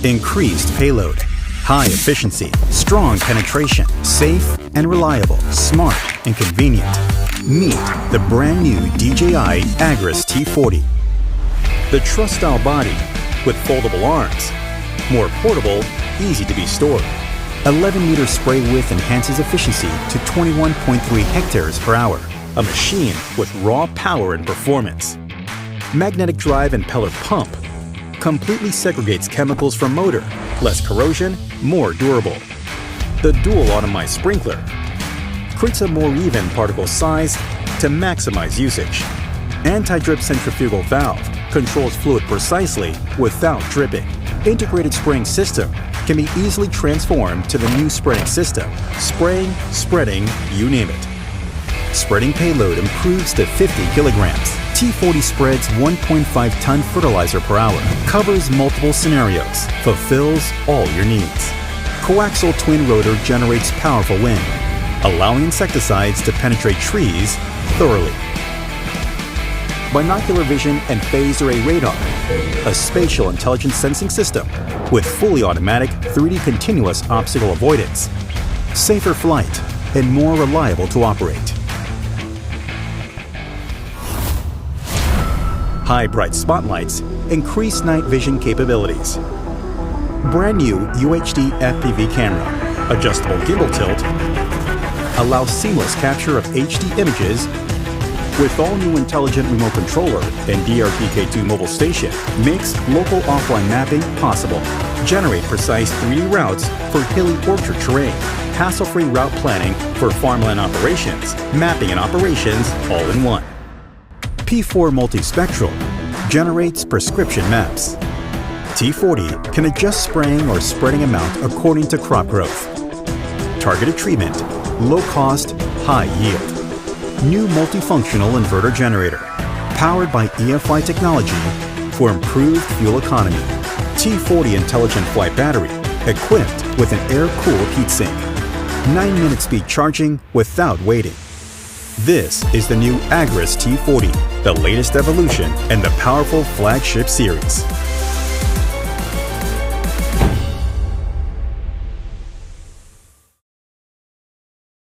Increased payload, high efficiency, strong penetration, safe and reliable, smart and convenient. Meet the brand new DJI Agras T40. The truss-style body with foldable arms. More portable, easy to be stored. 11-meter spray width enhances efficiency to 21.3 hectares per hour. A machine with raw power and performance. Magnetic drive and pellet pump completely segregates chemicals from motor. Less corrosion, more durable. The dual automized sprinkler creates a more even particle size to maximize usage. Anti-drip centrifugal valve controls fluid precisely without dripping. Integrated spraying system can be easily transformed to the new spreading system. Spraying, spreading, you name it. Spreading payload improves to 50 kilograms. T40 spreads 1.5-ton fertilizer per hour, covers multiple scenarios, fulfills all your needs. Coaxial twin rotor generates powerful wind, allowing insecticides to penetrate trees thoroughly. Binocular vision and phased array radar, a spatial intelligence sensing system with fully automatic 3D continuous obstacle avoidance, safer flight, and more reliable to operate. High bright spotlights increase night vision capabilities. Brand new UHD FPV camera, adjustable gimbal tilt, allows seamless capture of HD images with all new intelligent remote controller and DRTK2 mobile station. Makes local offline mapping possible. Generate precise 3D routes for hilly orchard terrain. Hassle-free route planning for farmland operations. Mapping and operations all in one. P4 multispectral generates prescription maps. T40 can adjust spraying or spreading amount according to crop growth. Targeted treatment, low cost, high yield. New multifunctional inverter generator, powered by EFI technology for improved fuel economy. T40 intelligent flight battery, equipped with an air-cooled heatsink. 9-minute speed charging without waiting. This is the new Agras T40, the latest evolution in the powerful flagship series.